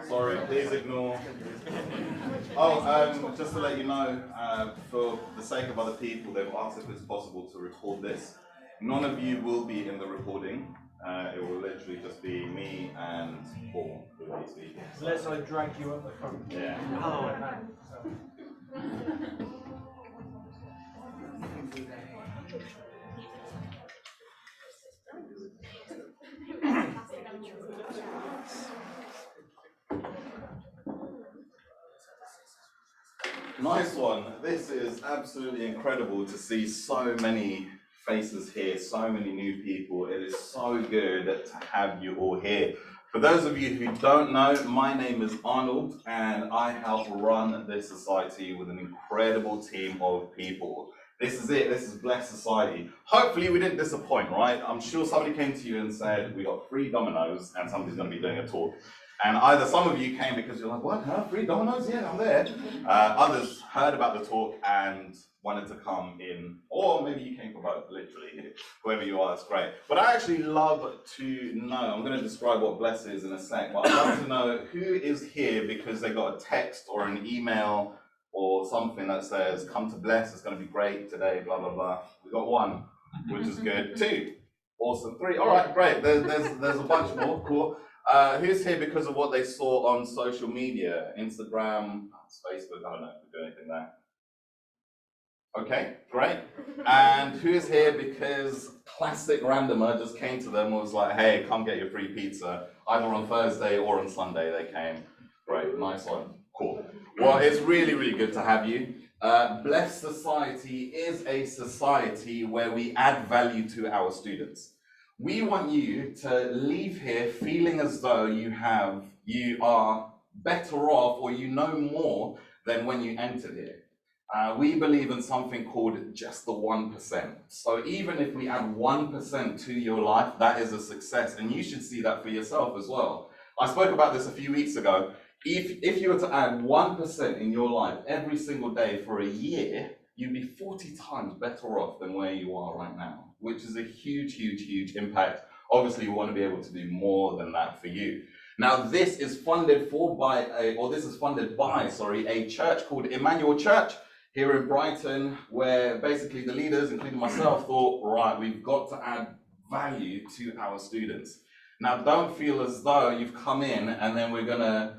Sorry, please ignore. Oh, just to let you know, for the sake of other people, they've asked if it's possible to record this. None of you will be in the recording. It will literally just be me and Paul who will be speaking. Unless I drag you up the front. Yeah. Oh. Nice one. This is absolutely incredible to see so many faces here, so many new people. It is so good to have you all here. For those of you who don't know, my name is Arnold and I help run this society with an incredible team of people. This is it, this is Blessed Society. Hopefully we didn't disappoint, right? I'm sure somebody came to you and said, we got 3 dominoes and somebody's going to be doing a talk. And either some of you came because you're like, what, huh? 3 dominoes? Yeah, I'm there. Others heard about the talk and wanted to come in, or maybe you came for both, literally. Whoever you are, that's great. But I actually love to know, I'm going to describe what Bless is in a sec, but I'd love to know who is here because they got a text or an email or something that says, come to Bless, it's going to be great today, blah, blah, blah. We got 1, which is good. 2, awesome. 3, all right, great. There's a bunch more, cool. Who's here because of what they saw on social media, Instagram, Facebook, I don't know if we do anything there. Okay, great. And who's here because classic randomer just came to them and was like, hey, come get your free pizza. Either on Thursday or on Sunday they came. Great, nice one, cool. Well, it's really, really good to have you. Blessed Society is a society where we add value to our students. We want you to leave here feeling as though you are better off or you know more than when you entered here. We believe in something called just the 1%. So even if we add 1% to your life, that is a success, and you should see that for yourself as well. I spoke about this a few weeks ago. If you were to add 1% in your life every single day for a year, you'd be 40 times better off than where you are right now, which is a huge, huge, huge impact. Obviously, you want to be able to do more than that for you. Now, this is funded by a church called Emmanuel Church here in Brighton, where basically the leaders, including myself, thought, right, we've got to add value to our students. Now, don't feel as though you've come in and then we're going to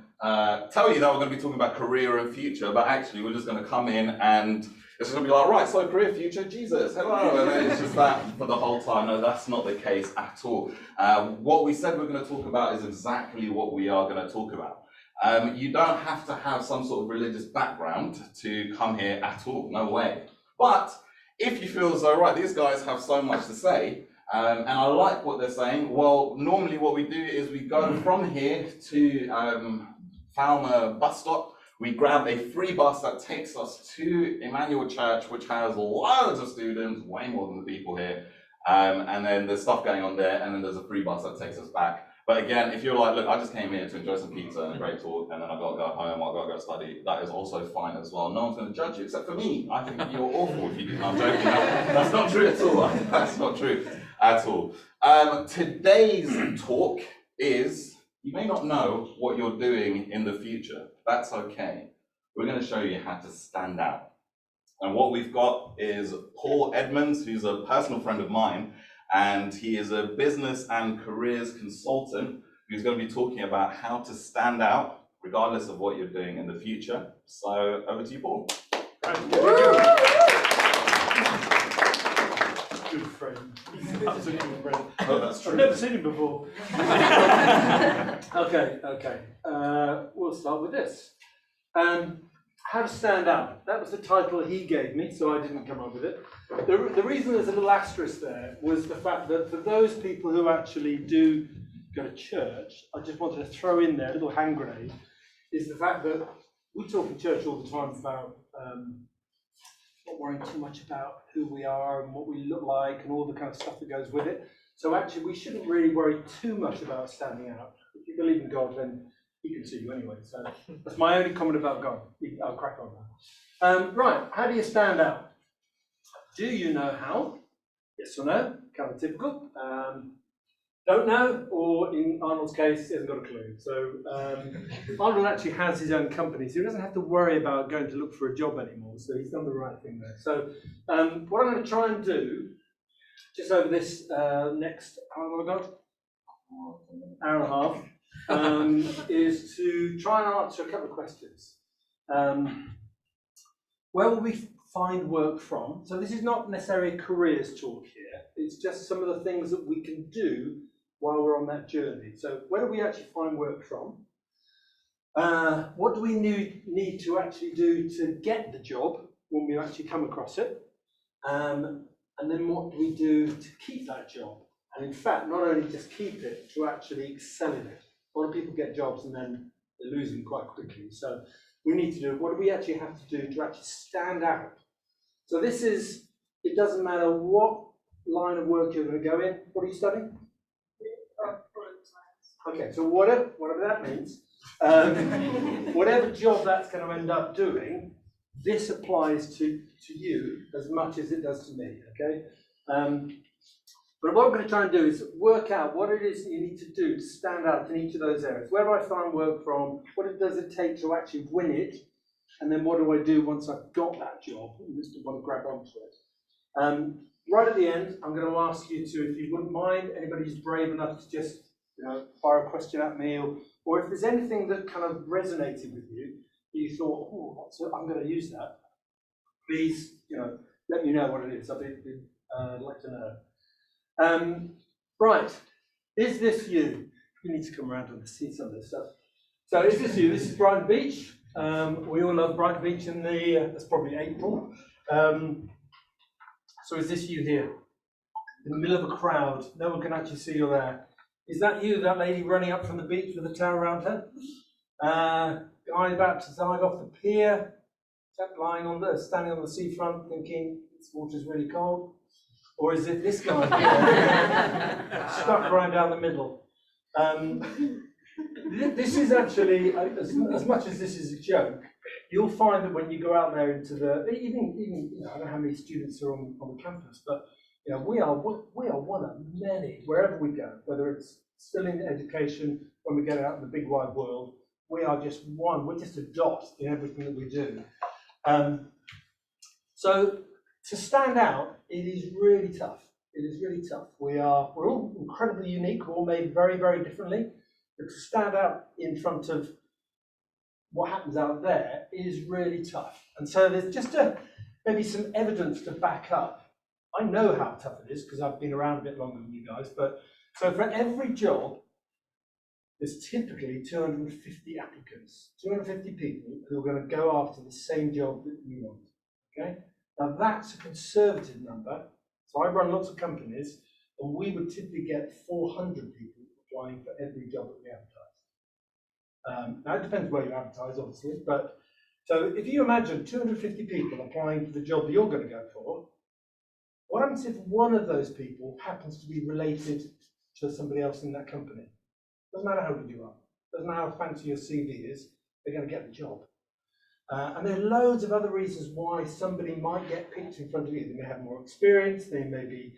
tell you that we're going to be talking about career and future, but actually we're just going to come in and it's going to be like, right, so career, future, Jesus, hello, and then it's just that for the whole time. No, that's not the case at all. What we said we're going to talk about is exactly what we are going to talk about. You don't have to have some sort of religious background to come here at all, no way. But if you feel as though, right, these guys have so much to say, and I like what they're saying, well, normally what we do is we go from here to Falmer bus stop. We grab a free bus that takes us to Emmanuel Church, which has loads of students, way more than the people here. And then there's stuff going on there, and then there's a free bus that takes us back. But again, if you're like, look, I just came here to enjoy some pizza and a great talk, and then I've got to go home, I've got to go study, that is also fine as well. No one's going to judge you, except for me. I think you're awful if you do. No, I'm joking. No, that's not true at all. That's not true at all. Today's talk is, you may not know what you're doing in the future. That's okay. We're going to show you how to stand out. And what we've got is Paul Edmonds, who's a personal friend of mine, and he is a business and careers consultant who's going to be talking about how to stand out regardless of what you're doing in the future. So over to you, Paul. Good friend. Absolutely good friend. Oh, that's true. I've never seen him before. Okay. We'll start with this. How to stand out. That was the title he gave me, so I didn't come up with it. The reason there's a little asterisk there was the fact that for those people who actually do go to church, I just wanted to throw in there a little hand grenade, is the fact that we talk in church all the time about not worrying too much about who we are and what we look like and all the kind of stuff that goes with it. So actually we shouldn't really worry too much about standing out. If you believe in God, then He can see you anyway. So that's my only comment about God. I'll crack on now. Right, how do you stand out? Do you know how? Yes or no? Kind of typical. don't know, or in Arnold's case, he hasn't got a clue. So Arnold actually has his own company, so he doesn't have to worry about going to look for a job anymore. So he's done the right thing there. So what I'm going to try and do, just over this next, how long have I got? Hour and a half, is to try and answer a couple of questions. Where will we find work from? So this is not necessarily a careers talk here. It's just some of the things that we can do while we're on that journey. So where do we actually find work from? What do we need to actually do to get the job when we actually come across it? And then what do we do to keep that job? And in fact, not only just keep it, to actually excel in it. A lot of people get jobs and then they lose them quite quickly. So we need to do, what do we actually have to do to actually stand out? So this is, it doesn't matter what line of work you're going to go in. What are you studying? Okay, so whatever that means, whatever job that's going to end up doing, this applies to you as much as it does to me, okay? But what I'm going to try and do is work out what it is that you need to do to stand out in each of those areas. Where do I find work from? What does it take to actually win it? And then what do I do once I've got that job? And just want to grab onto it. Right at the end, I'm going to ask you to, if you wouldn't mind, anybody who's brave enough to just fire a question at me, or if there's anything that kind of resonated with you, you thought, oh, I'm going to use that. Please, let me know what it is. I'd like to know. Right, is this you? You need to come around and see some of this stuff. So is this you? This is Brighton Beach. We all love Brighton Beach in that's probably April. So is this you here? In the middle of a crowd, no one can actually see you're there. Is that you, that lady running up from the beach with a towel around her? Guy about to dive off the pier, standing on the seafront thinking this water's really cold? Or is it this guy here, stuck right down the middle? This is actually, as much as this is a joke, you'll find that when you go out there into even I don't know how many students are on the campus, but we are one of many, wherever we go, whether it's still in education, when we get out in the big wide world, we are just one, we're just a dot in everything that we do. So to stand out, it is really tough. It is really tough. We're all incredibly unique, we're all made very, very differently, but to stand out in front of what happens out there is really tough. And so there's just maybe some evidence to back up. I know how tough it is because I've been around a bit longer than you guys, but so for every job, there's typically 250 applicants, 250 people who are going to go after the same job that you want, okay? Now that's a conservative number. So I run lots of companies, and we would typically get 400 people applying for every job that we advertise. Now it depends where you advertise, obviously, but so if you imagine 250 people applying for the job that you're going to go for, what happens if one of those people happens to be related to somebody else in that company? Doesn't matter how good you are, doesn't matter how fancy your CV is, they're going to get the job. And there are loads of other reasons why somebody might get picked in front of you. They may have more experience, they may be,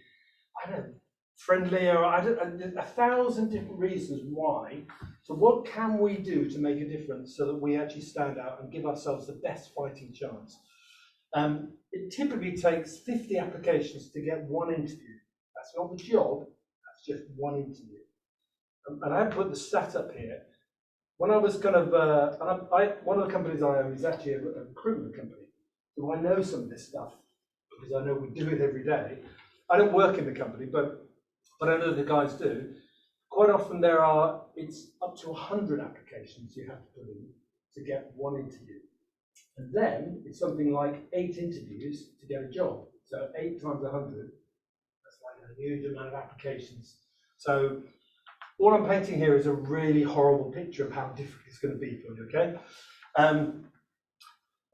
I don't know, friendlier, 1,000 different reasons why. So what can we do to make a difference so that we actually stand out and give ourselves the best fighting chance? It typically takes 50 applications to get one interview. That's not the job, that's just one interview. And I put the stat up here. When I was kind of, one of the companies I own is actually a recruitment company. So I know some of this stuff because I know we do it every day. I don't work in the company, but I know the guys do. Quite often it's up to 100 applications you have to put in to get one interview. And then it's something like 8 interviews to get a job. So 8 times 100, that's like a huge amount of applications. So all I'm painting here is a really horrible picture of how difficult it's going to be for you, okay?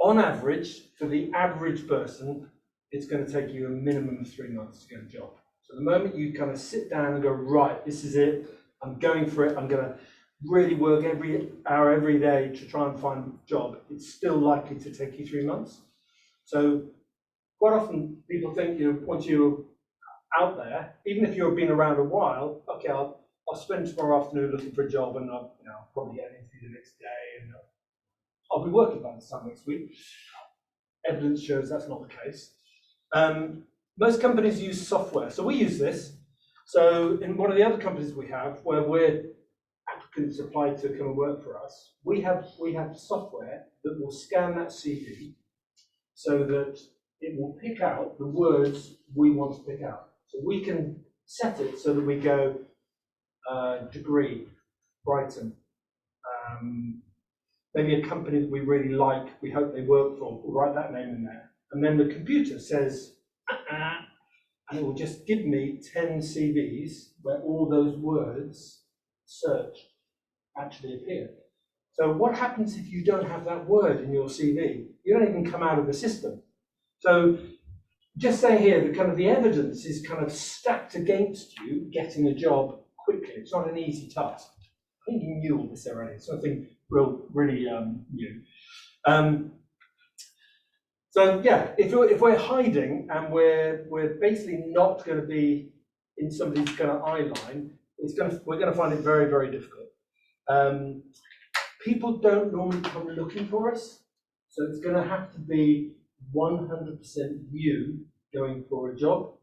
On average, for the average person, it's going to take you a minimum of 3 months to get a job. So the moment you kind of sit down and go, right, this is it, I'm going for it, I'm going to really work every hour, every day to try and find a job, it's still likely to take you 3 months. So quite often people think, once you're out there, even if you've been around a while, okay, I'll I'll spend tomorrow afternoon looking for a job, and I'll probably get an interview the next day, and I'll be working by this time next week. Evidence shows that's not the case. Most companies use software, so we use this. So in one of the other companies we have, where applicants apply to come and work for us, we have software that will scan that CV so that it will pick out the words we want to pick out. So we can set it so that we go degree, Brighton, maybe a company that we really like, we hope they work for, we'll write that name in there. And then the computer says, and it will just give me 10 CVs where all those words searched actually appear. So what happens if you don't have that word in your CV? You don't even come out of the system. So just say here that kind of the evidence is kind of stacked against you getting a job quickly. It's not an easy task. I think you knew all this already. It's nothing really new. So yeah, if we're hiding and we're basically not going to be in somebody's kind of eye line, we're going to find it very, very difficult. People don't normally come looking for us, so it's going to have to be 100% you going for a job.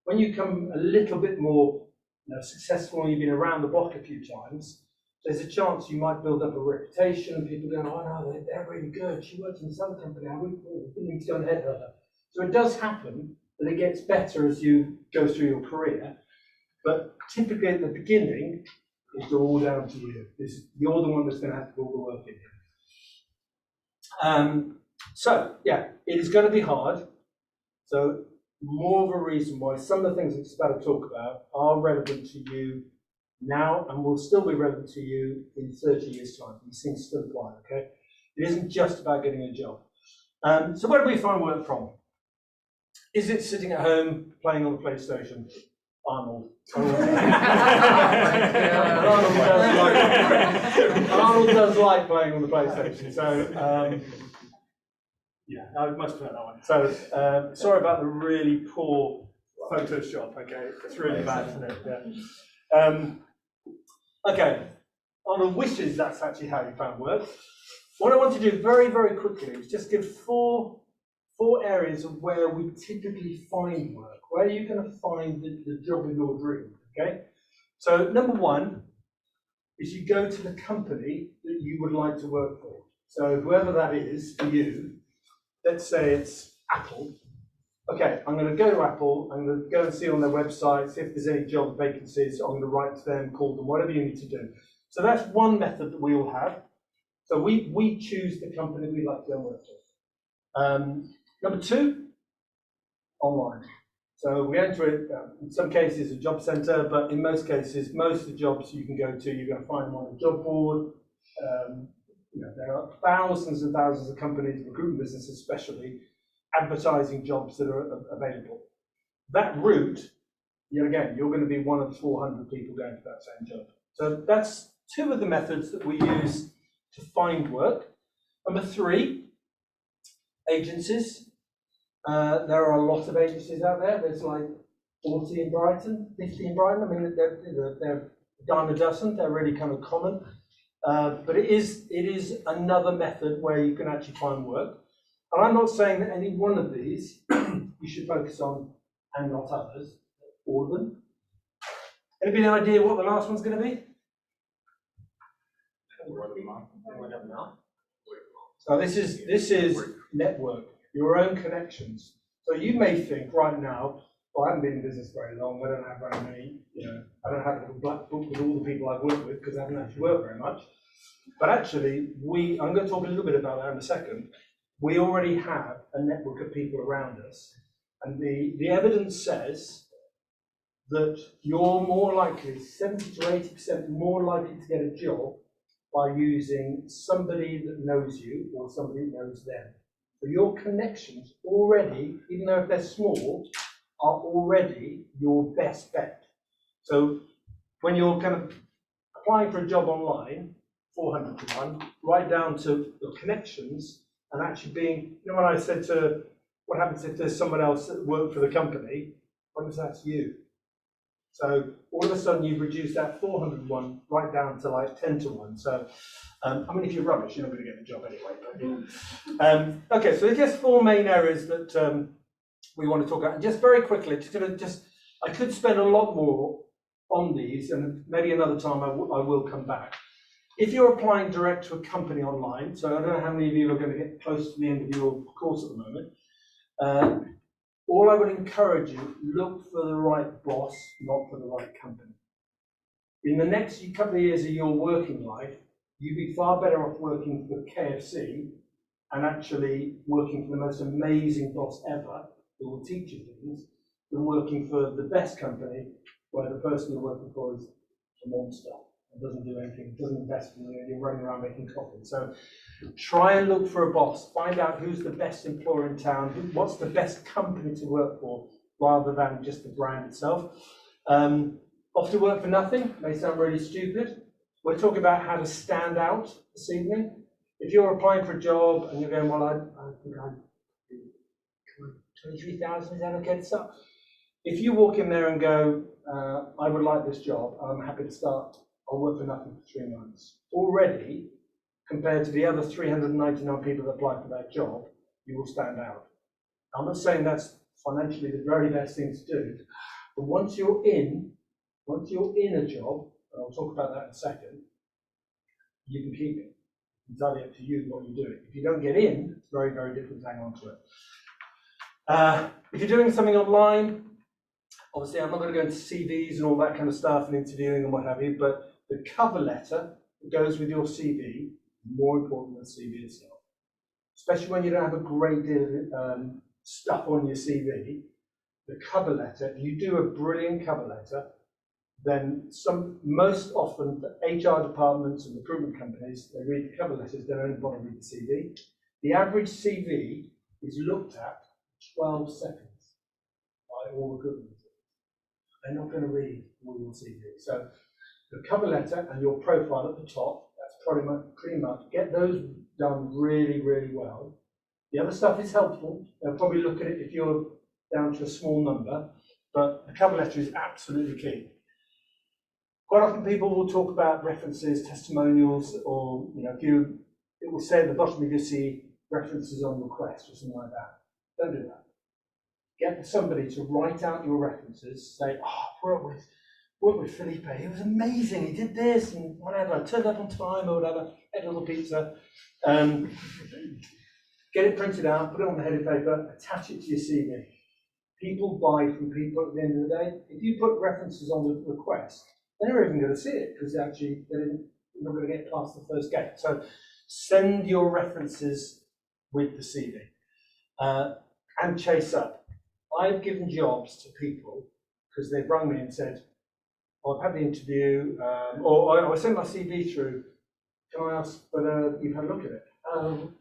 When you come a little bit more successful and you've been around the block a few times, there's a chance you might build up a reputation and people go, oh no, they're really good. She works in some company, we need to go and head her. So it does happen that it gets better as you go through your career, but typically at the beginning, it's all down to you. You're the one that's going to have to do all the work in here. So yeah, it is going to be hard. So more of a reason why some of the things I'm about to talk about are relevant to you now and will still be relevant to you in 30 years' time. These things still apply, okay? It isn't just about getting a job. So where do we find work from? Is it sitting at home playing on the PlayStation? Arnold. Arnold does like playing on the PlayStation. So yeah, I must put that one. So sorry about the really poor Photoshop. Okay, it's really bad, isn't it? Yeah. Okay, Arnold wishes that's actually how you found work. What I want to do very, very quickly is just give four areas of where we typically find work, where you're going to find the job of your dream, okay? So number one is you go to the company that you would like to work for. So whoever that is for you, let's say it's Apple. Okay, I'm going to go to Apple, I'm going to go and see on their website, see if there's any job vacancies, I'm going to write to them, call them, whatever you need to do. So that's one method that we all have. So we choose the company we'd like to go and work for. Number two, online. So we enter it, in some cases, a job centre, but in most cases, most of the jobs you can go to, you're going to find them on a job board. There are thousands and thousands of companies, recruitment businesses especially, advertising jobs that are available. That route, yet again, you're going to be one of 400 people going for that same job. So that's two of the methods that we use to find work. Number three, agencies. There are a lot of agencies out there. There's like 40 in Brighton, 50 in Brighton. I mean, they're a dime a dozen. They're really kind of common. But it is another method where you can actually find work. And I'm not saying that any one of these you should focus on and not others, all of them. Anybody idea what the last one's going to be? So this is network, your own connections. So you may think right now, well, I haven't been in business very long, I don't have very many, I don't have a black book with all the people I've worked with because I haven't actually worked very much. But actually, I'm going to talk a little bit about that in a second. We already have a network of people around us. And the evidence says that you're more likely, 70 to 80% more likely to get a job by using somebody that knows you or somebody that knows them. So your connections already, even though if they're small, are already your best bet. So when you're kind of applying for a job online, 400 to 1, right down to your connections and actually being, when I said what happens if there's someone else that worked for the company, what if that's you? So all of a sudden you've reduced that 401 right down to like 10 to 1. So, I mean, if you're rubbish, you're not going to get the job anyway. But, okay, so there's just 4 main areas that we want to talk about. And just very quickly, I could spend a lot more on these, and maybe another time I will come back. If you're applying direct to a company online, so I don't know how many of you are going to get close to the end of your course at the moment, all I would encourage you, look for the right boss, not for the right company. In the next couple of years of your working life, you'd be far better off working for KFC and actually working for the most amazing boss ever who will teach you things than working for the best company where the person you're working for is a monster and doesn't do anything, doesn't invest in you, and you're running around making coffee. So try and look for a boss. Find out who's the best employer in town, what's the best company to work for, rather than just the brand itself. Off to work for nothing may sound really stupid. We're talking about how to stand out this evening. If you're applying for a job and you're going, well, I think I'm 23,000, is that okay to start? If you walk in there and go, I would like this job, I'm happy to start, I'll work for nothing for 3 months. Already, compared to the other 399 people that applied for that job, you will stand out. I'm not saying that's financially the very best thing to do, but once you're in a job, and I'll talk about that in a second, you can keep it. It's entirely up to you what you do. If you don't get in, it's very, very difficult to hang on to it. If you're doing something online, obviously I'm not going to go into CVs and all that kind of stuff and interviewing and what have you, but the cover letter that goes with your CV is more important than the CV itself. Especially when you don't have a great deal of stuff on your CV, the cover letter, if you do a brilliant cover letter, then most often the HR departments and recruitment companies, they read the cover letters, they don't bother read the CV. The average CV is looked at 12 seconds by all recruitment. They're not going to read all your CV. So the cover letter and your profile at the top, that's pretty much get those done really, really well. The other stuff is helpful. They'll probably look at it if you're down to a small number, but the cover letter is absolutely key. Quite often people will talk about references, testimonials, or it will say at the bottom of your CV, references on request or something like that. Don't do that. Get somebody to write out your references, say, worked with Felipe, he was amazing, he did this and whatever, turned up on time or whatever, ate a little pizza. Get it printed out, put it on the headed paper, attach it to your CV. People buy from people at the end of the day. If you put references on the request, they're not even going to see it because actually they're not going to get past the first gate. So send your references with the CV and chase up. I've given jobs to people because they've rung me and said, I've had the interview, or I sent my CV through. Can I ask whether you've had a look at it? I don't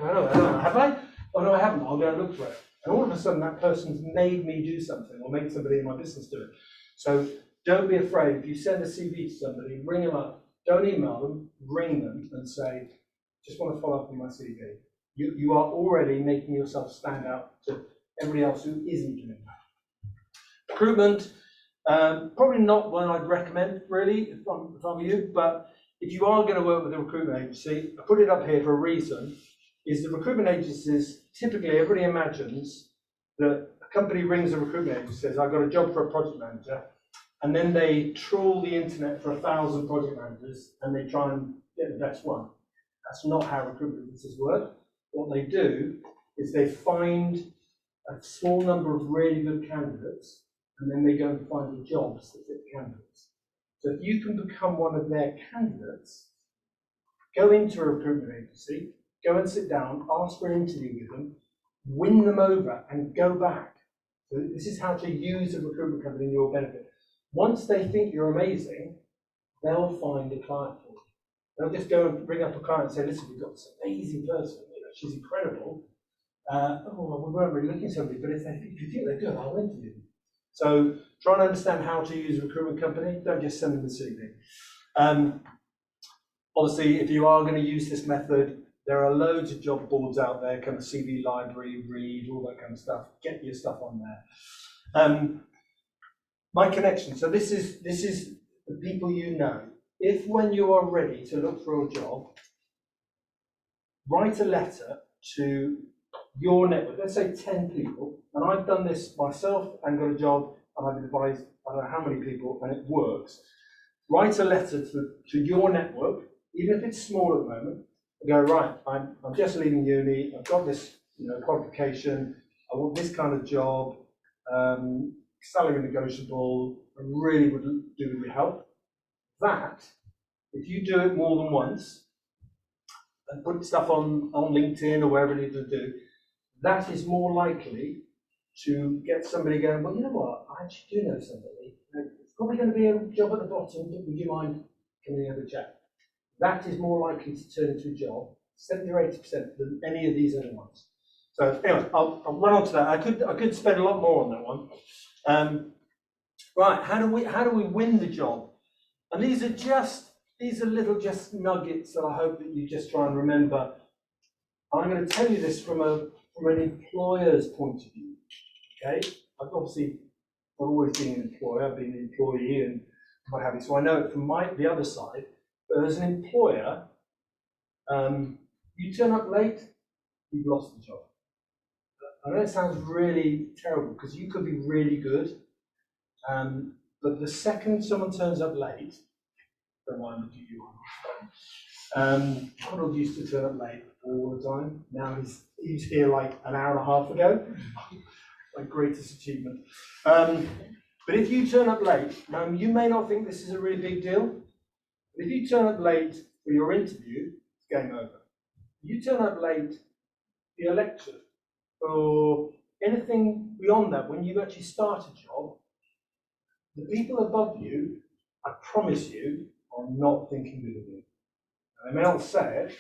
know, have I? Oh no, I haven't. I'll go and look for it. And all of a sudden, that person's made me do something, or made somebody in my business do it. So don't be afraid. If you send a CV to somebody, ring them up. Don't email them. Ring them and say, "Just want to follow up on my CV." You are already making yourself stand out to everybody else who isn't doing that. Recruitment. Probably not one I'd recommend, really, if I'm you, but if you are going to work with a recruitment agency, I put it up here for a reason, is the recruitment agencies, typically everybody imagines that a company rings a recruitment agency, says, I've got a job for a project manager, and then they trawl the internet for 1,000 project managers, and they try and get the best one. That's not how recruitment agencies work. What they do is they find a small number of really good candidates, and then they go and find the jobs that fit the candidates. So if you can become one of their candidates, go into a recruitment agency, go and sit down, ask for an interview with them, win them over, and go back. So this is how to use a recruitment company in your benefit. Once they think you're amazing, they'll find a client for you. They'll just go and ring up a client and say, listen, we've got this amazing person, she's incredible. We weren't really looking at somebody, but if you think they're good, I'll interview them. So try and understand how to use a recruitment company. Don't just send them the CV. Obviously, if you are going to use this method, there are loads of job boards out there, kind of CV library, read, all that kind of stuff. Get your stuff on there. My connection. So this is the people you know. If when you are ready to look for a job, write a letter to your network. Let's say 10 people, and I've done this myself and got a job, and I've advised I don't know how many people, and it works. Write a letter to your network, even if it's small at the moment. Go, right, I'm just leaving uni. I've got this qualification. I want this kind of job. Salary negotiable. I really would do with your help. That, if you do it more than once, and put stuff on LinkedIn or wherever it is to do, that is more likely to get somebody going, well, you know what, I actually do know somebody. It's probably going to be a job at the bottom, but would you mind coming and have a chat? That is more likely to turn into a job, 70 or 80% than any of these other ones. So anyway, I'll run on to that. I could spend a lot more on that one. Right, how do we win the job? And these are little just nuggets that I hope that you just try and remember. I'm going to tell you this from an employer's point of view. Okay, I've obviously not always been an employer, I've been an employee and what have you. So I know it from the other side. But as an employer, you turn up late, you've lost the job. I know it sounds really terrible because you could be really good, but the second someone turns up late, don't mind if you are. Donald used to turn up late all the time. Now he's here like an hour and a half ago. My greatest achievement. But if you turn up late, you may not think this is a really big deal. But if you turn up late for your interview, it's game over. If you turn up late for your lecture or anything beyond that, when you actually start a job, the people above you, I promise you, are not thinking good of you. They may not say it,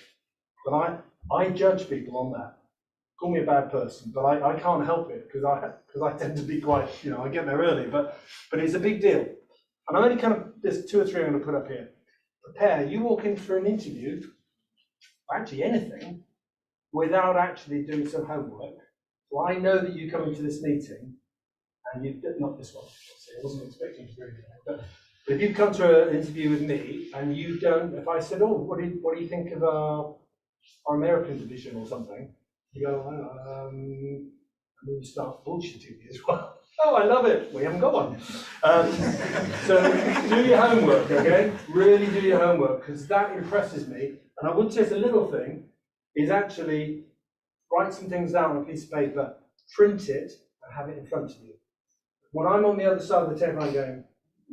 but I judge people on that. Call me a bad person, but I can't help it because I tend to be quite, I get there early, but it's a big deal. And I'm only there's 2 or 3 I'm going to put up here. Prepare. You walk in for an interview, or actually anything, without actually doing some homework. So I know that you come into this meeting, and you've not this one. I wasn't expecting to do that, but if you come to an interview with me and you don't, if I said, "Oh, what do you think of our American division or something?" You go, and then you start bullshitting me as well. Oh, I love it. We haven't got one. So do your homework, okay? Really do your homework, because that impresses me. And I would say it's a little thing, is actually write some things down on a piece of paper, print it, and have it in front of you. When I'm on the other side of the table, I'm going,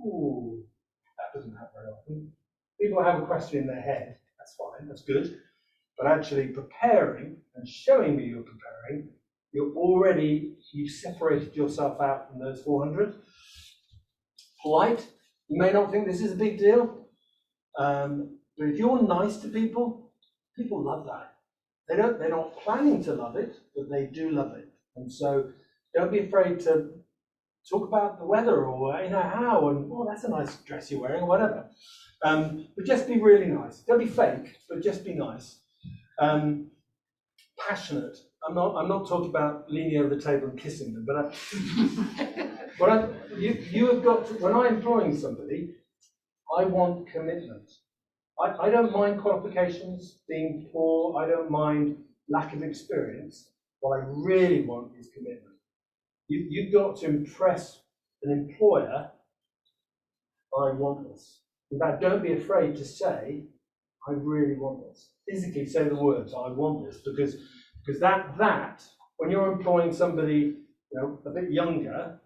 ooh, that doesn't happen very often. People have a question in their head. That's fine, that's good. But actually preparing and showing me you're preparing, you've separated yourself out from those 400. Polite, you may not think this is a big deal, but if you're nice to people, people love that. They're not planning to love it, but they do love it. And so don't be afraid to talk about the weather or how, and that's a nice dress you're wearing, or whatever. But just be really nice. Don't be fake, but just be nice. Passionate. I'm not talking about leaning over the table and kissing them, but you have got to, when I'm employing somebody, I want commitment. I don't mind qualifications being poor. I don't mind lack of experience. What I really want is commitment. You've got to impress an employer. I want this. In fact, don't be afraid to say, I really want this. Physically say the words, I want this, because that when you're employing somebody a bit younger,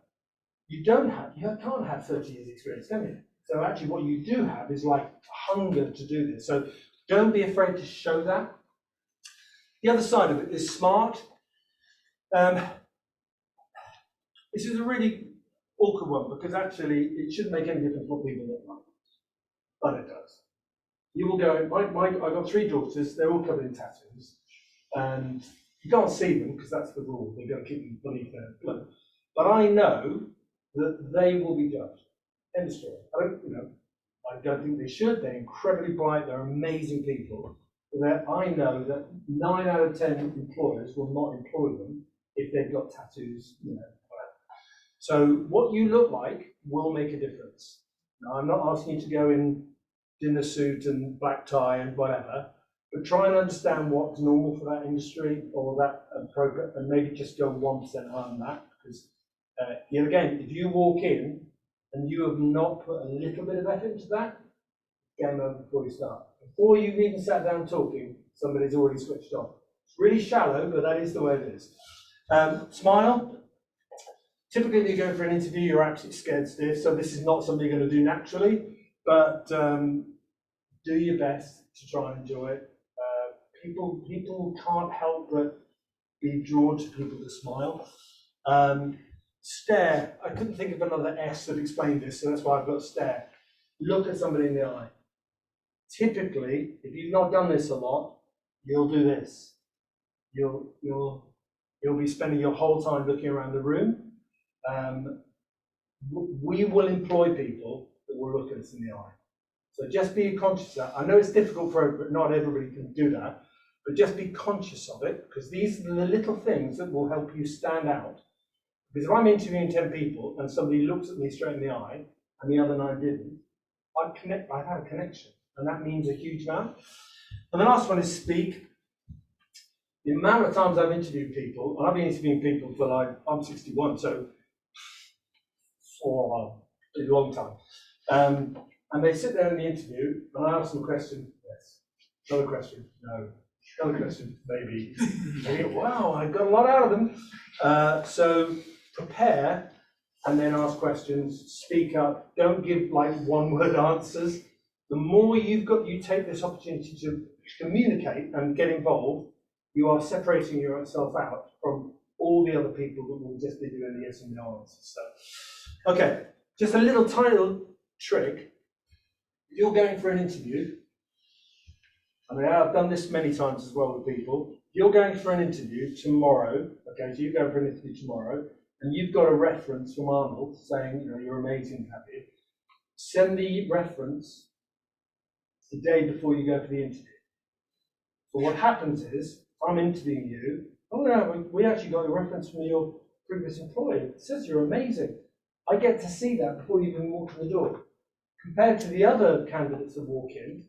you can't have 30 years experience, can you? So actually what you do have is like hunger to do this. So don't be afraid to show that. The other side of it is smart. This is a really awkward one because actually it shouldn't make any difference what people look like, but it does. You will go, I've got 3 daughters, they're all covered in tattoos, and you can't see them because that's the rule, they're going to keep them beneath their clothes. But I know that they will be judged. End of story. I don't think they should, they're incredibly bright, they're amazing people. But I know that 9 out of 10 employers will not employ them if they've got tattoos, whatever. So what you look like will make a difference. Now, I'm not asking you to go in dinner suit and black tie and whatever, but try and understand what's normal for that industry or that program, and maybe just go 1% higher than that. Because here again, if you walk in and you have not put a little bit of effort into that, game over before you start. Before you've even sat down talking, somebody's already switched off. It's really shallow, but that is the way it is. Smile. Typically, if you're going for an interview, you're absolutely scared stiff, so this is not something you're going to do naturally, but do your best to try and enjoy it. People can't help but be drawn to people that smile. Stare. I couldn't think of another S that explained this, so that's why I've got stare. Look at somebody in the eye. Typically, if you've not done this a lot, you'll do this. You'll be spending your whole time looking around the room. We will employ people that will look at us in the eye. So just be conscious of that. I know it's difficult for everybody, not everybody can do that, but just be conscious of it, because these are the little things that will help you stand out. Because if I'm interviewing 10 people and somebody looks at me straight in the eye and the other 9 didn't, I've had a connection, and that means a huge amount. And the last one is speak. The amount of times I've interviewed people, and I've been interviewing people for I'm 61, so for a long time. And they sit there in the interview, and I ask them a question, yes. Another question, no. Another question, maybe. Wow, I got a lot out of them. So prepare, and then ask questions, speak up, don't give one-word answers. The more you take this opportunity to communicate and get involved, you are separating yourself out from all the other people that will just be doing the yes and no answers. So, okay, just a little tiny little trick. If you're going for an interview, and I've done this many times as well with people, if you're going for an interview tomorrow, okay, so you're going for an interview tomorrow, and you've got a reference from Arnold saying, you're amazing, have you? Send the reference the day before you go for the interview. So what happens is, I'm interviewing you, oh no, we actually got a reference from your previous employer. It says you're amazing. I get to see that before you even walk in the door. Compared to the other candidates that walk in,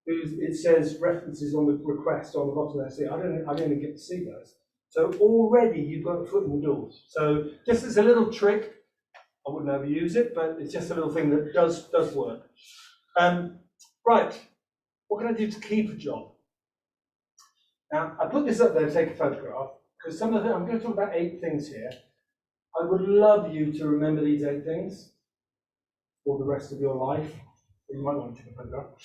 it says references on the request on the bottom there. See, I don't even get to see those. So already you've got a foot in the door. So just as a little trick, I wouldn't overuse it, but it's just a little thing that does work. Right, what can I do to keep a job? Now, I put this up there to take a photograph, because some of them, I'm going to talk about 8 things here. I would love you to remember these 8 things for the rest of your life. You might want to take a photograph.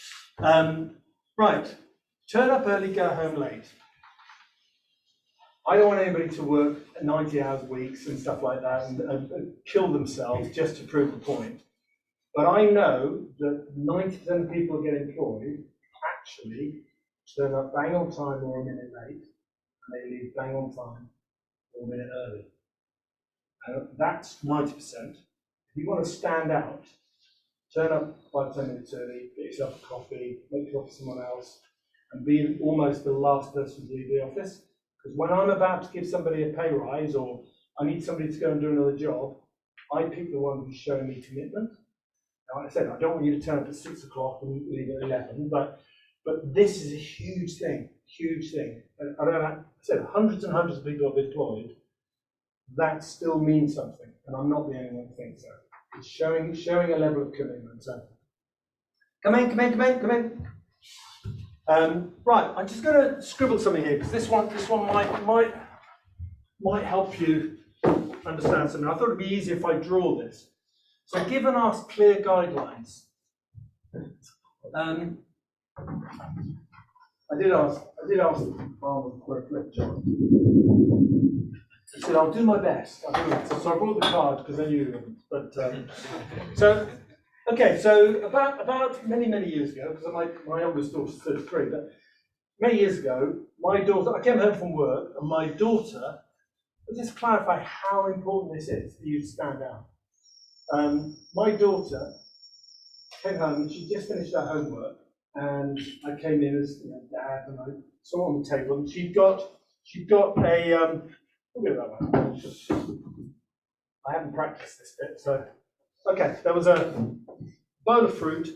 Right, turn up early, go home late. I don't want anybody to work 90 hours weeks and stuff like that and kill themselves just to prove the point. But I know that 90% of people who get employed actually turn up bang on time or a minute late, and they leave bang on time or a minute early. That's 90%. If you want to stand out, turn up 5 to 10 minutes early, get yourself a coffee, make coffee for someone else, and be almost the last person to leave the office. Because when I'm about to give somebody a pay rise, or I need somebody to go and do another job, I pick the one who's showing me commitment. Now, like I said, I don't want you to turn up at 6 o'clock and leave at 11, but this is a huge thing, huge thing. And I said hundreds and hundreds of people have employed. That still means something, and I'm not the only one who thinks so. It's showing a level of commitment. So, come in. Right, I'm just going to scribble something here, because this one might help you understand something. I thought it'd be easier if I draw this. So, give and ask clear guidelines. I did ask Arnold for a flip chart. He said, "I'll do my best." So I brought the card because I knew you wouldn't. But so about many years ago, because my oldest daughter's 33, but many years ago, my daughter, I came home from work, and my daughter, I'll just clarify how important this is for you to stand out. My daughter came home and she just finished her homework, and I came in as dad, and I saw on the table, and she'd got a look at that one. I haven't practiced this bit, so Okay, there was a bowl of fruit,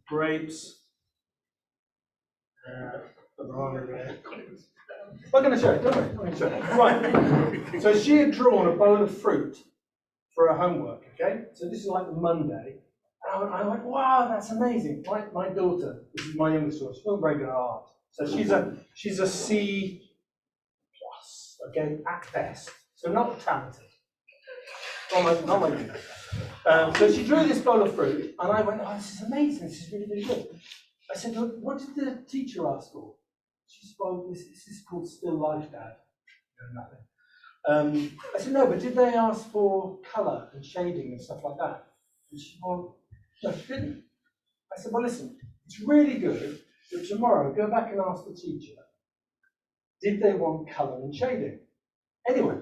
grapes, a banana there. I'm going to show you, don't I? I'm going to show you. Right. So she had drawn a bowl of fruit for her homework, okay? So this is like the Monday. And I went, wow, that's amazing. My daughter, this is my youngest daughter, she's not very good at art. So she's a C plus, okay, at best. So not talented. Not like you. So she drew this bowl of fruit, and I went, oh, this is amazing, this is really, really good. I said, look, what did the teacher ask for? She said, well, this is called still life, Dad. No, nothing. I said, no, but did they ask for colour and shading and stuff like that? And she said, well, no, she didn't. I said, well, listen, it's really good, but tomorrow go back and ask the teacher, did they want colour and shading? Anyway,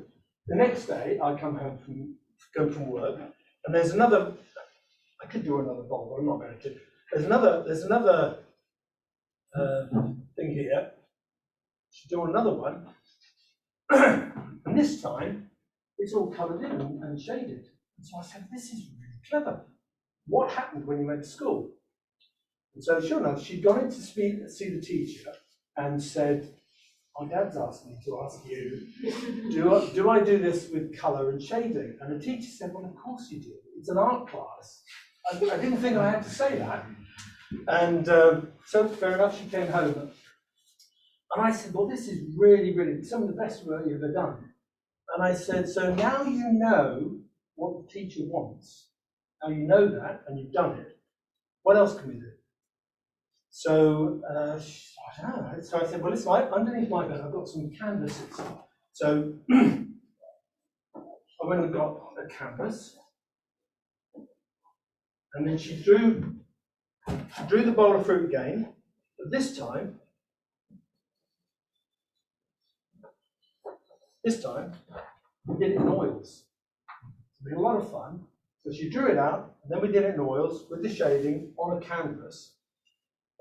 the next day I come home from work, and there's another, I could do another bowl, but I'm not going to. There's another thing here. Should do another one. And this time, it's all coloured in and shaded. And so I said, this is really clever. What happened when you went to school? And so sure enough, she'd gone in to see the teacher and said, my dad's asked me to ask you, do I do this with colour and shading? And the teacher said, well, of course you do. It's an art class. I didn't think I had to say that. And so fair enough, she came home. And I said, well, this is really, really some of the best work you've ever done. And I said, so now you know what the teacher wants. Now you know that, and you've done it. What else can we do? So, I don't know. So I said, well, listen, underneath my bed, I've got some canvases. So I went and got a canvas. And then she drew the bowl of fruit again. But this time, we did it in oils. So we had a lot of fun. So she drew it out, and then we did it in oils with the shading on a canvas.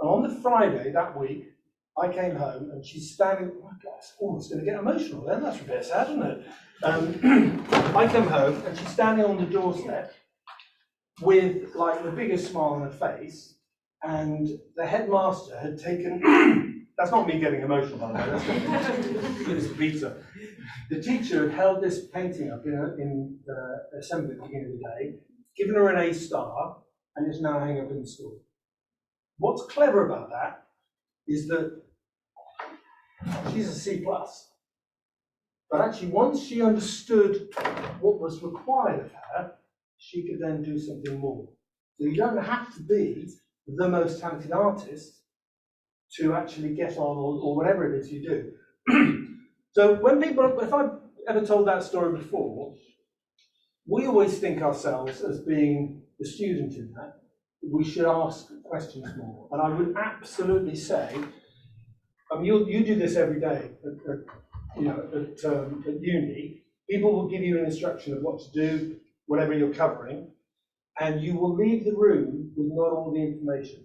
And on the Friday that week, I came home and she's standing, oh my God, it's almost going to get emotional then, that's a bit sad, isn't it? I come home and she's standing on the doorstep with like the biggest smile on her face, and the headmaster had taken, that's not me getting emotional by the way, that's good as a pizza. The teacher had held this painting up in the assembly at the beginning of the day, given her an A star, and it's now hanging up in the school. What's clever about that is that she's a C plus. But actually, once she understood what was required of her, she could then do something more. So you don't have to be the most talented artist to actually get on, or whatever it is you do. So when people, if I've ever told that story before, we always think ourselves as being the student in that. We should ask questions more. And I would absolutely say, I mean, you do this every day at uni. People will give you an instruction of what to do, whatever you're covering, and you will leave the room with not all the information.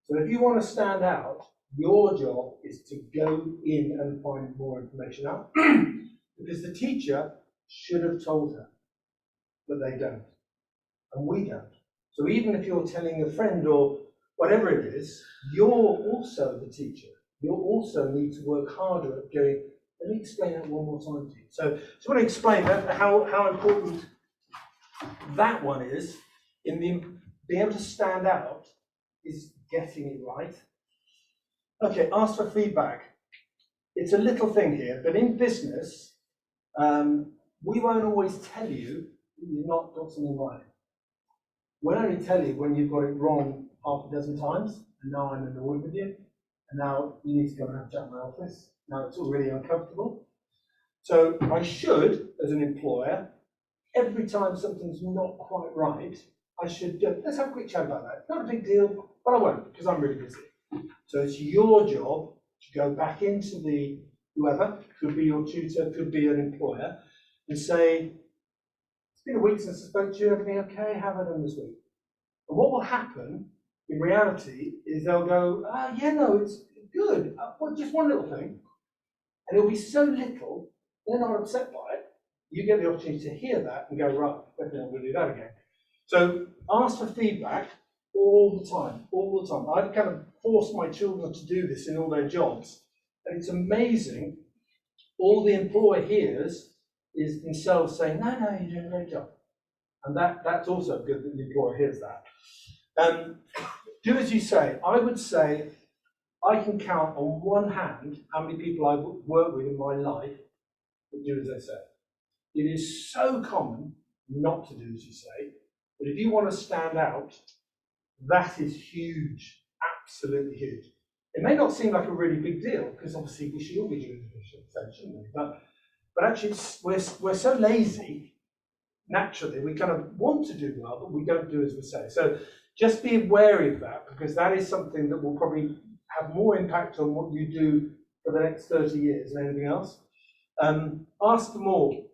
So if you want to stand out, your job is to go in and find more information out, because the teacher should have told her, but they don't, and we don't. So even if you're telling a friend or whatever it is, you're also the teacher. You also need to work harder at going, let me explain that one more time to you. So I just want to explain how important that one is in being able to stand out, is getting it right. Okay, ask for feedback. It's a little thing here, but in business, we won't always tell you that you've not got something right. We'll only tell you when you've got it wrong half a dozen times, and now I'm annoyed with you, and now you need to go and have a chat in my office. Now it's all really uncomfortable. So I should, as an employer, every time something's not quite right, I should, let's have a quick chat about that. Not a big deal, but I won't, because I'm really busy. So it's your job to go back into the, whoever, could be your tutor, could be an employer, and say, it's been a week since I spoke to you, everything okay? How have I done this week? And what will happen, in reality, is they'll go, yeah, no, it's good. Well, just one little thing. And it'll be so little, they're not upset by it. you get the opportunity to hear that and go, right, definitely I'm going to do that again. So ask for feedback all the time, all the time. I've kind of forced my children to do this in all their jobs, and it's amazing. All the employer hears is themselves saying, no, no, you're doing a great job. And that's also good that the employer hears that. Do as you say. I would say I can count on one hand how many people I've worked with in my life that do as they say. It is so common not to do as you say, but if you want to stand out, that is huge, absolutely huge. It may not seem like a really big deal, because obviously we should all be doing it, shouldn't we? But actually, we're so lazy, naturally, we kind of want to do well, but we don't do as we say. So just be wary of that, because that is something that will probably have more impact on what you do for the next 30 years than anything else. Ask for more.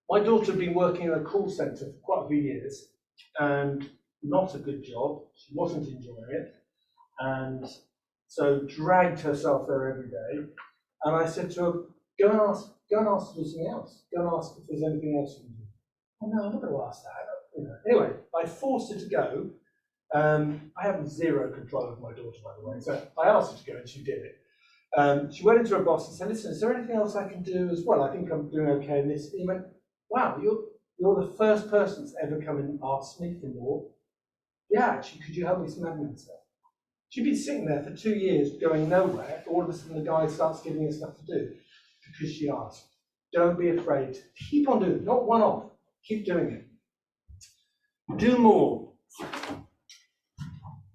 My daughter had been working in a call centre for quite a few years, and not a good job. She wasn't enjoying it, and so dragged herself there every day. And I said to her, go and ask to do something else. Go and ask if there's anything else you can do. Oh no, I'm not going to ask that. Anyway, I forced her to go. I have zero control of my daughter, by the way, so I asked her to go, and she did it. She went into her boss and said, listen, is there anything else I can do as well? I think I'm doing okay in this. And he went, wow, you're the first person that's ever come and asked me for more. Yeah, actually, could you help me with some admin stuff? She'd been sitting there for 2 years going nowhere. All of a sudden, the guy starts giving her stuff to do because she asked. Don't be afraid. Keep on doing it, not one off. Keep doing it. Do more.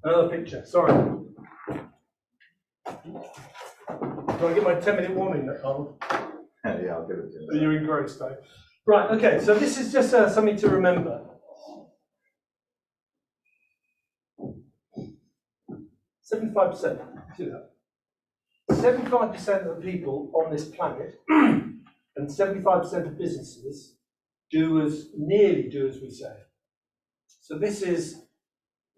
Another picture, sorry. Do I get my 10-minute warning there, Carl? Yeah, I'll give it to you. Are you engrossed, though? Right, okay, so this is just something to remember. 75%, see that? 75% of the people on this planet and 75% of businesses nearly do as we say. So this is,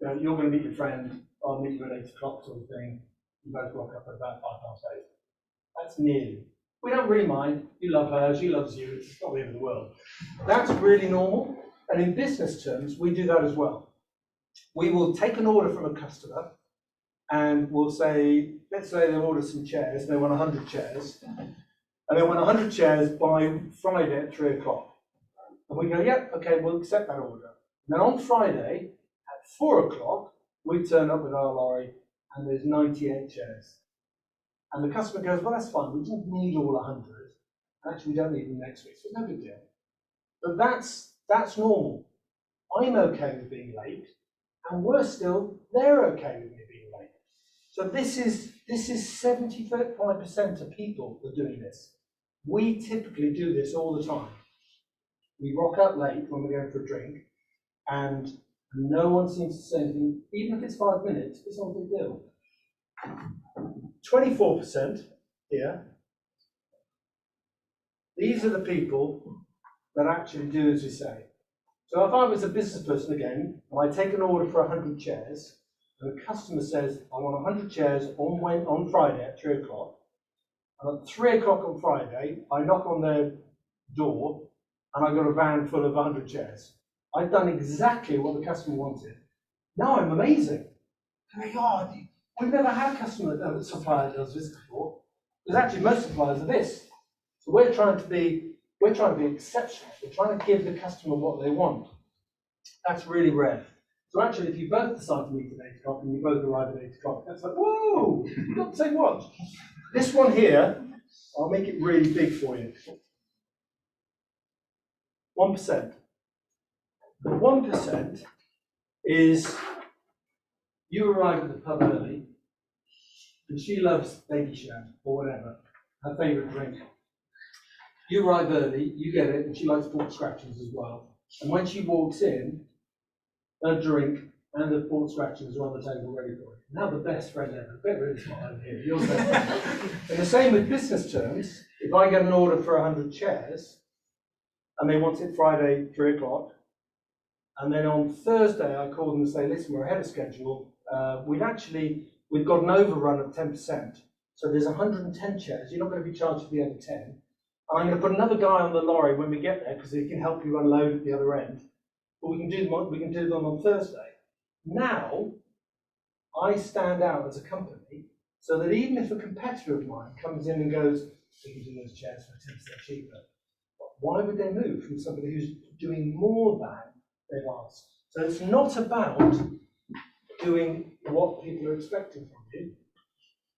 you're going to meet your friend, I'll meet you at 8 o'clock sort of thing. You both woke up at about 8:05. That's nearly. We don't really mind. You love her, she loves you, it's not the end of the world. That's really normal. And in business terms, we do that as well. We will take an order from a customer and we'll say, let's say they've ordered some chairs, and they want 100 chairs. And they want 100 chairs by Friday at 3 o'clock. And we go, yep, okay, we'll accept that order. And then on Friday at 4 o'clock, we turn up with our lorry and there's 98 chairs. And the customer goes, well, that's fine, we didn't need all 100. Actually, we don't need them next week, so it's no big deal. But that's normal. I'm okay with being late, and they're okay with me being late. So this is 75% of people are doing this. We typically do this all the time. We rock up late when we're going for a drink, and no one seems to say anything, even if it's 5 minutes, it's not a big deal. 24% here. These are the people that actually do as we say. So if I was a business person again, and I take an order for 100 chairs, and the customer says, I want 100 chairs on Friday at 3 o'clock, and at 3 o'clock on Friday, I knock on their door, and I've got a van full of 100 chairs. I've done exactly what the customer wanted. Now I'm amazing. And they go, oh, we've never had a supplier does this before. Because actually most suppliers are this. So we're trying to be exceptional. We're trying to give the customer what they want. That's really rare. So actually, if you both decide to meet at 8 o'clock and you both arrive at 8 o'clock, that's like, whoa, you've got the same watch. This one here, I'll make it really big for you. 1%. The 1% is you arrive at the pub early, and she loves baby sham or whatever, her favourite drink. You arrive early, you get it, and she likes pork scratchings as well. And when she walks in, her drink and the pork scratchings are on the table ready for her. Now the best friend ever. Bet really smart over here. You're the best friend. And the same with business terms. If I get an order for 100 chairs, and they want it Friday, 3 o'clock, and then on Thursday I call them and say, listen, we're ahead of schedule. We've got an overrun of 10%. So there's 110 chairs. You're not going to be charged for the other 10. And I'm going to put another guy on the lorry when we get there because he can help you unload at the other end. But we can do them on Thursday. Now, I stand out as a company so that even if a competitor of mine comes in and goes, we can do those chairs for 10% cheaper, why would they move from somebody who's doing more than they've asked? So it's not about doing what people are expecting from you.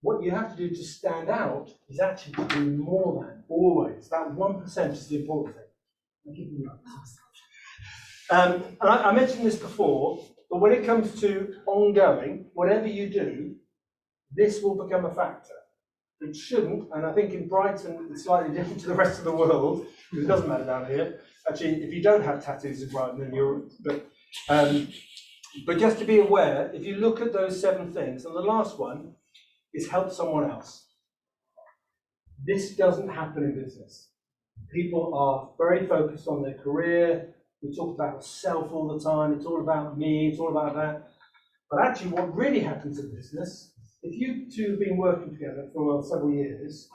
What you have to do to stand out is actually to do more than, always. That 1% is the important thing. I'll give you that. And I mentioned this before, but when it comes to ongoing, whatever you do, this will become a factor. It shouldn't, and I think in Brighton it's slightly different to the rest of the world, because it doesn't matter down here. Actually, if you don't have tattoos in Brighton, then you're, but just to be aware, if you look at those 7 things, and the last one is help someone else. This doesn't happen in business. People are very focused on their career. We talk about self all the time. It's all about me. It's all about that. But actually, what really happens in business, if you two have been working together for several years,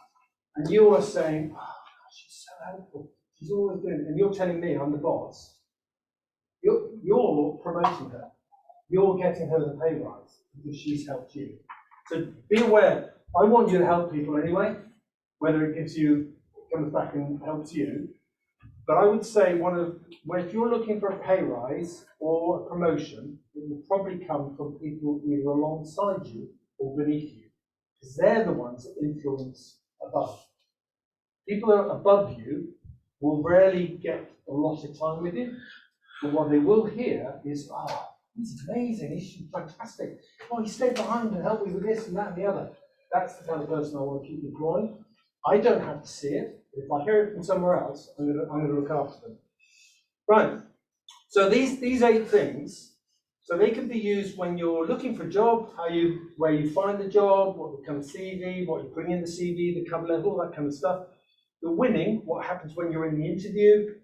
and you are saying, "Oh, she's so helpful. She's always doing," and you're telling me I'm the boss, you're promoting her. You're getting her the pay rise because she's helped you. So be aware. I want you to help people anyway, whether it comes back and helps you. But I would say if you're looking for a pay rise or a promotion, it will probably come from people either alongside you or beneath you, because they're the ones that influence above. People that are above you will rarely get a lot of time with you, but what they will hear is, "Oh, he's amazing, he's fantastic. Oh, he stayed behind and helped me with this and that and the other." That's the kind of person I want to keep employed. I don't have to see it. If I hear it from somewhere else, I'm going to look after them. Right. So these 8 things, so they can be used when you're looking for a job, where you find the job, what becomes CV, what you put in the CV, the cover letter, all that kind of stuff. The winning, what happens when you're in the interview,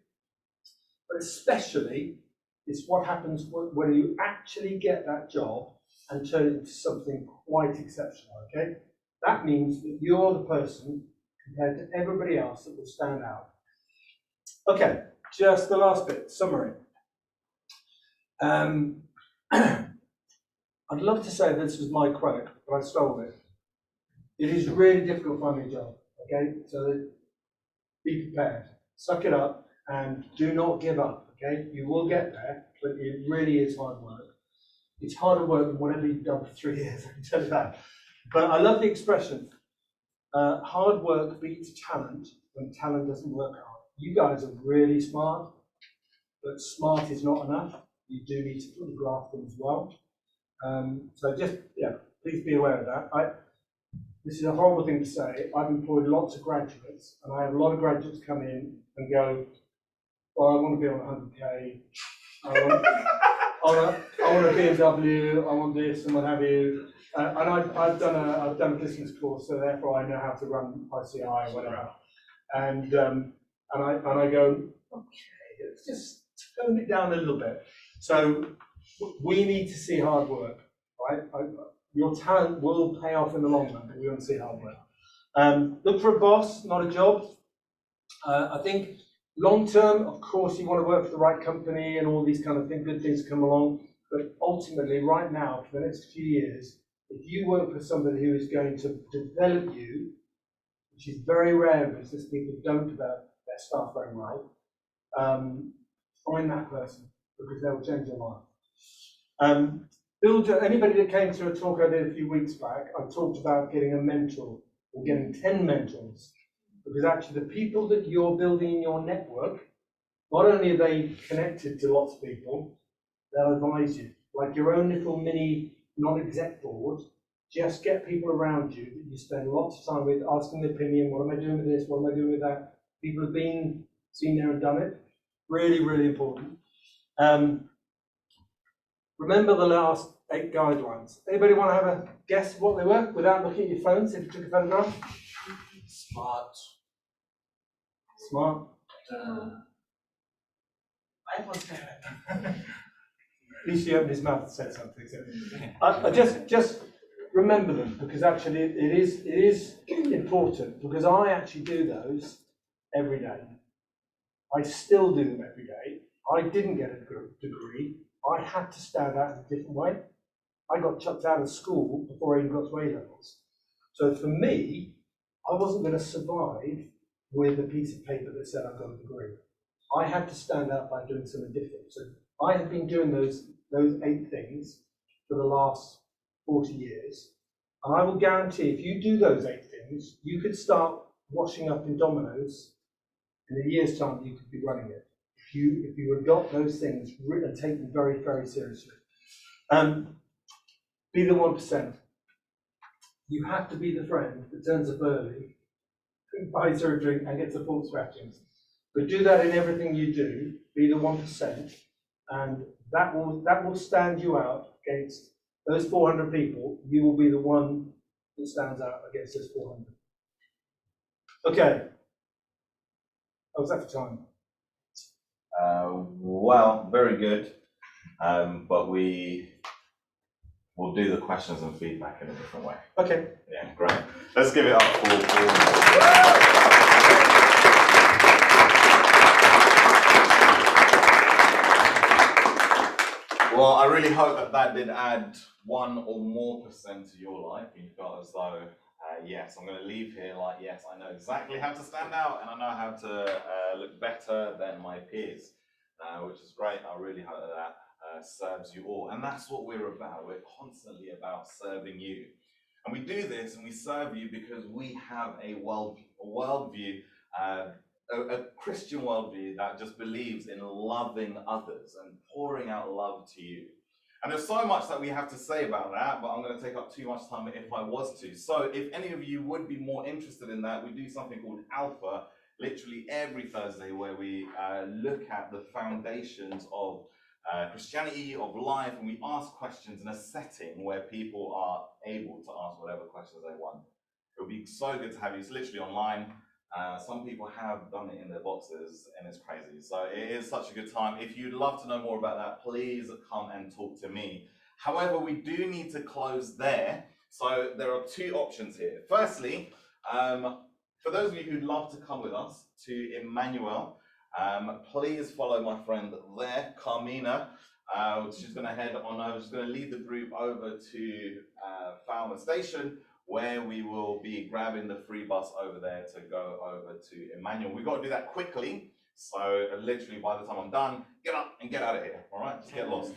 but especially it's what happens when you actually get that job and turn it into something quite exceptional, okay? That means that you're the person compared to everybody else that will stand out. Okay, just the last bit, summary. I'd love to say this was my quote, but I stole it. It is really difficult finding a job, okay? So be prepared, suck it up, and do not give up, okay? You will get there, but it really is hard work. It's harder work than whatever you've done for 3 years, I can tell you that. But I love the expression, hard work beats talent when talent doesn't work hard. You guys are really smart, but smart is not enough. You do need to put the graft in as well. So just, please be aware of that. This is a horrible thing to say. I've employed lots of graduates, and I have a lot of graduates come in and go, "Well, I want to be on 100K. I want a BMW. I want this and what have you." And I've done a business course, so therefore I know how to run ICI or whatever. And I go, okay, let's just tone it down a little bit. So we need to see hard work, right? Your talent will pay off in the long run, but we want to see hard work. Look for a boss, not a job. I think long term, of course, you want to work for the right company and all these kind of things, good things come along. But ultimately, right now, for the next few years, if you work for somebody who is going to develop you, which is very rare in business, people don't develop their staff very well, find that person, because they'll change your life. Anybody that came to a talk I did a few weeks back, I talked about getting a mentor, or getting 10 mentors, because actually the people that you're building in your network, not only are they connected to lots of people, they'll advise you, like your own little mini non-exec board. Just get people around you that you spend lots of time with, asking their opinion. What am I doing with this? What am I doing with that? People have been seen there and done it. Really, really important. Remember the last 8 guidelines. Anybody want to have a guess of what they were without looking at your phones if you took a photograph? Smart. I was there. At least he opened his mouth and said something. So. I just remember them, because actually it is important, because I actually do those every day. I still do them every day. I didn't get a degree. I had to stand out in a different way. I got chucked out of school before I even got to A-levels. So for me, I wasn't going to survive with a piece of paper that said I've got a degree. I had to stand out by doing something different. So I have been doing those 8 things for the last 40 years. And I will guarantee if you do those 8 things, you could start washing up in Domino's. In a year's time, you could be running it. If you adopt those things and take them very, very seriously. Be the 1%. You have to be the friend that turns up early, buys her a drink, and gets the fault scratchings. But do that in everything you do. Be the 1%, and that will stand you out against those 400 people. You will be the one that stands out against those 400. Okay. How's that for time? Well, very good. But we'll do the questions and feedback in a different way. Okay. Yeah, great. Let's give it up for Paul. Well, I really hope that did add 1 or more % to your life. And you felt as though, yes, I'm going to leave here like, yes, I know exactly how to stand out and I know how to look better than my peers, which is great. I really hope that serves you all. And that's what we're about. We're constantly about serving you. And we do this and we serve you because we have a worldview, a Christian worldview that just believes in loving others and pouring out love to you. And there's so much that we have to say about that, but I'm going to take up too much time if I was to. So if any of you would be more interested in that, we do something called Alpha, literally every Thursday, where we look at the foundations of Christianity, of life, and we ask questions in a setting where people are able to ask whatever questions they want. It would be so good to have you. It's literally online. Some people have done it in their boxes, and it's crazy. So it is such a good time. If you'd love to know more about that, please come and talk to me. However, we do need to close there. So there are 2 options here. Firstly, for those of you who'd love to come with us to Emmanuel, please follow my friend there, Carmina. She's going to head on over. She's going to lead the group over to Falmouth Station, where we will be grabbing the free bus over there to go over to Emmanuel. We've got to do that quickly, so literally by the time I'm done, get up and get out of here, all right? Just get lost.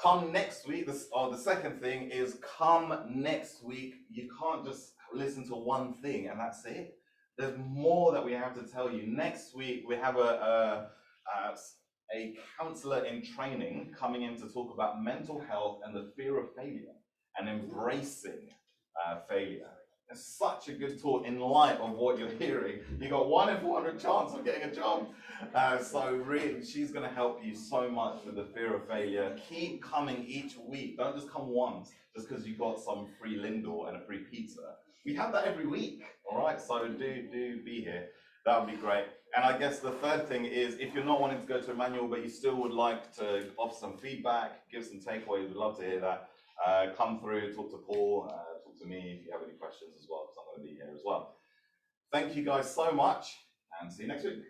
Come next week, the second thing is come next week. You can't just listen to one thing and that's it. There's more that we have to tell you. Next week, we have a counselor in training coming in to talk about mental health and the fear of failure and embracing failure. It's such a good talk in light of what you're hearing. You got 1 in 400 chance of getting a job. So really, she's going to help you so much with the fear of failure. Keep coming each week. Don't just come once just because you got some free Lindor and a free pizza. We have that every week, all right? So do be here. That would be great. And I guess the third thing is, if you're not wanting to go to Emmanuel, but you still would like to offer some feedback, give some takeaways, we'd love to hear that. Come through, talk to Paul, talk to me if you have any questions as well, because I'm going to be here as well. Thank you guys so much, and see you next week.